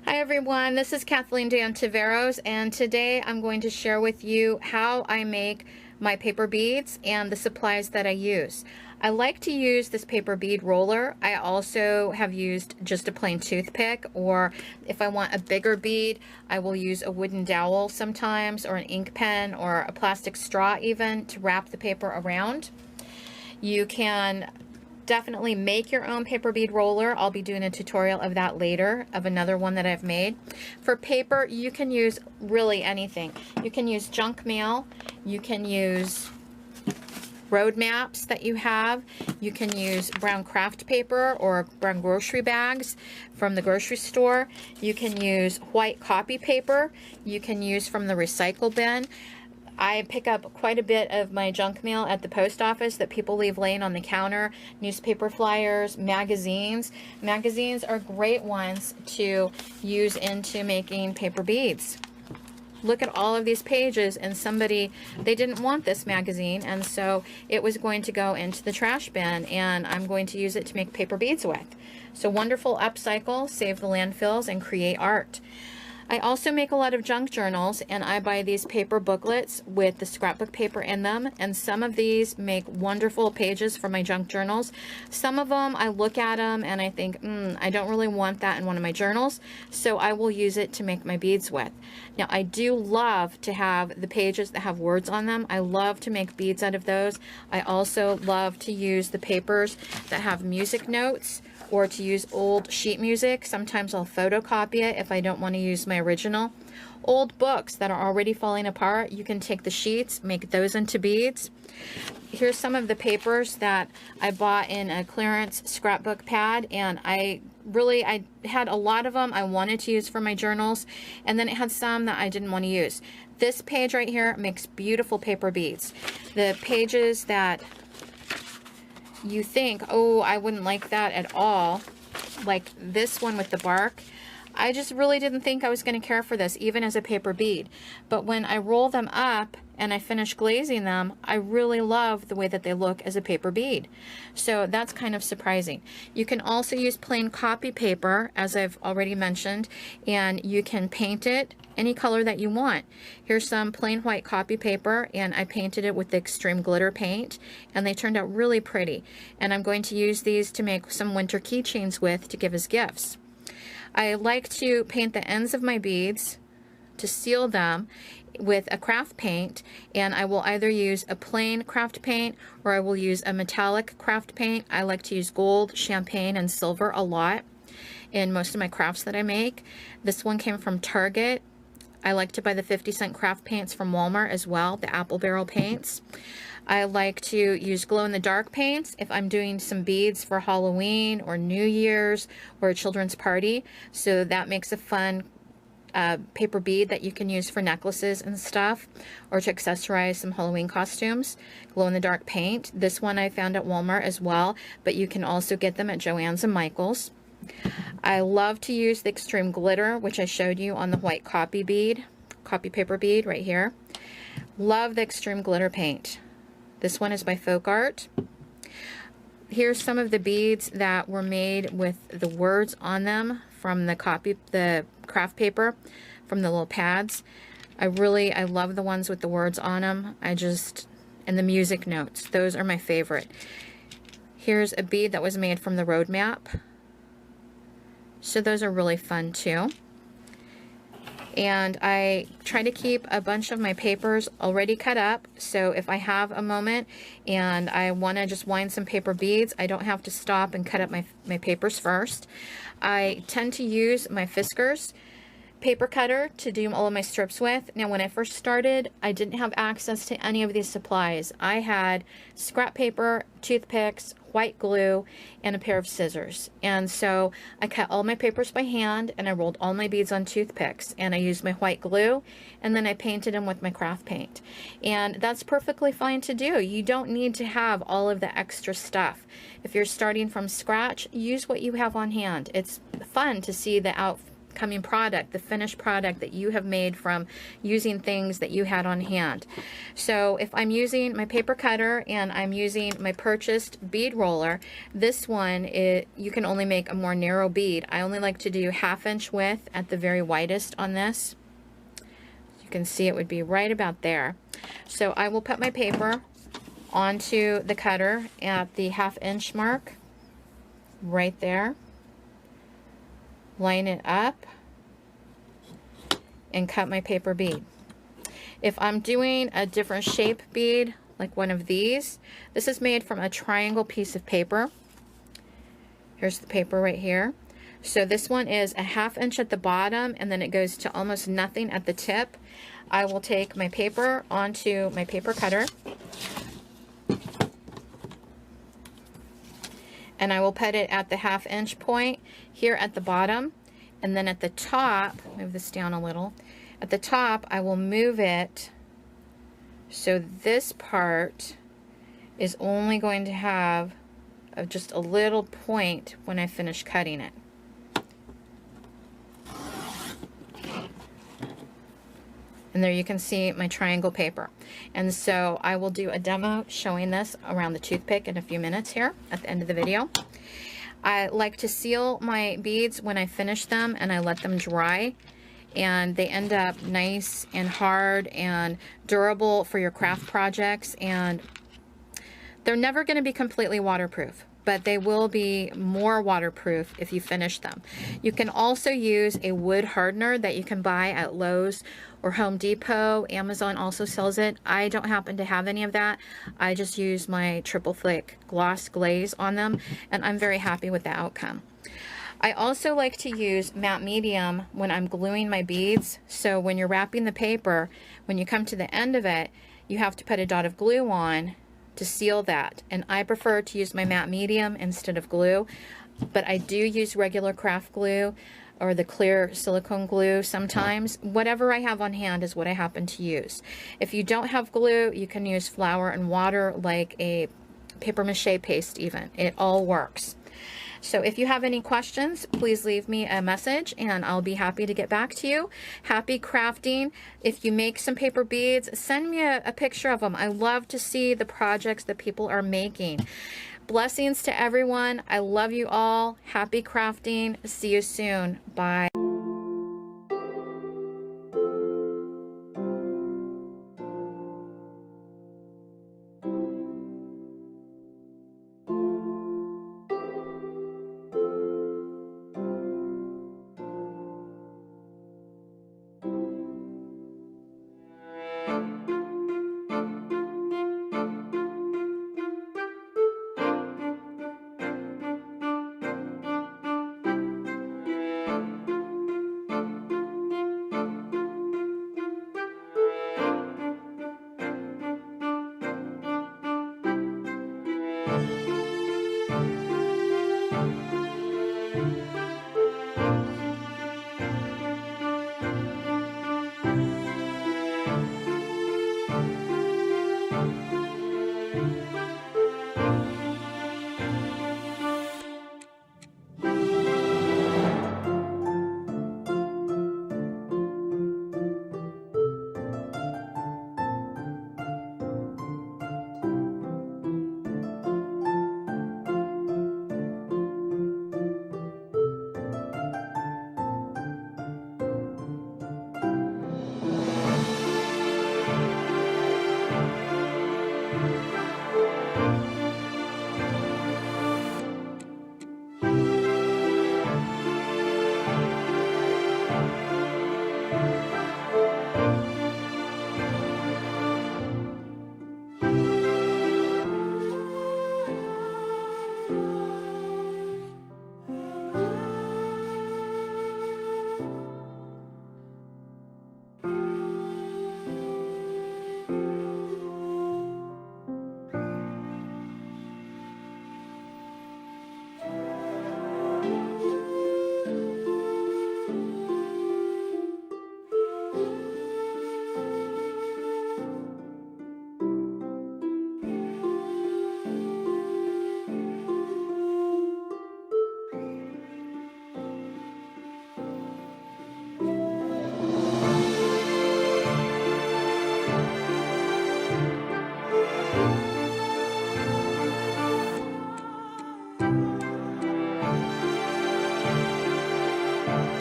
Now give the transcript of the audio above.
Hi everyone, this is Cathleen de Ontiveros, and today I'm going to share with you how I make my paper beads and the supplies that I use. I like to use this paper bead roller. I also have used just a plain toothpick, or if I want a bigger bead, I will use a wooden dowel sometimes, or an ink pen, or a plastic straw even, to wrap the paper around. You can definitely make your own paper bead roller. I'll be doing a tutorial of that later, of another one that I've made. For paper, you can use really anything. You can use junk mail, you can use road maps that you have, you can use brown craft paper or brown grocery bags from the grocery store, you can use white copy paper, you can use from the recycle bin. I pick up quite a bit of my junk mail at the post office that people leave laying on the counter, newspaper flyers, magazines. Magazines are great ones to use into making paper beads. Look at all of these pages, and they didn't want this magazine, and so it was going to go into the trash bin, and I'm going to use it to make paper beads with. So wonderful upcycle, save the landfills, and create art. I also make a lot of junk journals, and I buy these paper booklets with the scrapbook paper in them, and some of these make wonderful pages for my junk journals. Some of them, I look at them and I think, I don't really want that in one of my journals, so I will use it to make my beads with. Now, I do love to have the pages that have words on them. I love to make beads out of those. I also love to use the papers that have music notes, or to use old sheet music. Sometimes I'll photocopy it if I don't want to use my original. Old books that are already falling apart, you can take the sheets, make those into beads. Here's some of the papers that I bought in a clearance scrapbook pad, and I had a lot of them I wanted to use for my journals, and then it had some that I didn't want to use. This page right here makes beautiful paper beads. The pages that you think, oh, I wouldn't like that at all, like this one with the bark, I just really didn't think I was going to care for this, even as a paper bead. But when I roll them up and I finish glazing them, I really love the way that they look as a paper bead. So that's kind of surprising. You can also use plain copy paper, as I've already mentioned, and you can paint it any color that you want. Here's some plain white copy paper, and I painted it with the extreme glitter paint, and they turned out really pretty. And I'm going to use these to make some winter keychains with to give as gifts. I like to paint the ends of my beads to seal them with a craft paint, and I will either use a plain craft paint or I will use a metallic craft paint. I like to use gold, champagne, and silver a lot in most of my crafts that I make. This one came from Target. I like to buy the 50-cent craft paints from Walmart as well, the apple barrel paints. I like to use glow-in-the-dark paints if I'm doing some beads for Halloween or New Year's or a children's party. So that makes a fun paper bead that you can use for necklaces and stuff, or to accessorize some Halloween costumes. Glow-in-the-dark paint. This one I found at Walmart as well, but you can also get them at Joann's and Michael's. I love to use the extreme glitter, which I showed you on the white copy paper bead right here. Love the extreme glitter paint. This one is by Folk Art. Here's some of the beads that were made with the words on them from the craft paper, from the little pads. I love the ones with the words on them. And the music notes. Those are my favorite. Here's a bead that was made from the road map. So those are really fun too. And I try to keep a bunch of my papers already cut up, so if I have a moment and I want to just wind some paper beads, I don't have to stop and cut up my papers first. I tend to use my Fiskars paper cutter to do all of my strips with. Now, when I first started, I didn't have access to any of these supplies. I had scrap paper, toothpicks, white glue, and a pair of scissors. And so I cut all my papers by hand, and I rolled all my beads on toothpicks, and I used my white glue, and then I painted them with my craft paint. And that's perfectly fine to do. You don't need to have all of the extra stuff. If you're starting from scratch, use what you have on hand. It's fun to see the coming product, the finished product that you have made from using things that you had on hand. So if I'm using my paper cutter and I'm using my purchased bead roller, this one, you can only make a more narrow bead. I only like to do 1/2 inch width at the very widest on this. You can see it would be right about there. So I will put my paper onto the cutter at the 1/2 inch mark, right there. Line it up and cut my paper bead. If I'm doing a different shape bead, like one of these, this is made from a triangle piece of paper. Here's the paper right here. So this one is a 1/2 inch at the bottom, and then it goes to almost nothing at the tip. I will take my paper onto my paper cutter, and I will put it at the 1/2 inch point here at the bottom, and then at the top, move this down a little, at the top I will move it so this part is only going to have just a little point when I finish cutting it. And there you can see my triangle paper. And so I will do a demo showing this around the toothpick in a few minutes here at the end of the video. I like to seal my beads when I finish them, and I let them dry, and they end up nice and hard and durable for your craft projects. And they're never going to be completely waterproof, but they will be more waterproof if you finish them. You can also use a wood hardener that you can buy at Lowe's or Home Depot. Amazon also sells it. I don't happen to have any of that. I just use my triple thick gloss glaze on them, and I'm very happy with the outcome. I also like to use matte medium when I'm gluing my beads. So when you're wrapping the paper, when you come to the end of it, you have to put a dot of glue on to seal that, and I prefer to use my matte medium instead of glue, but I do use regular craft glue or the clear silicone glue sometimes. Whatever I have on hand is what I happen to use. If you don't have glue, you can use flour and water, like a paper mache paste even. It all works. So if you have any questions, please leave me a message and I'll be happy to get back to you. Happy crafting. If you make some paper beads, send me a picture of them. I love to see the projects that people are making. Blessings to everyone. I love you all. Happy crafting. See you soon. Bye.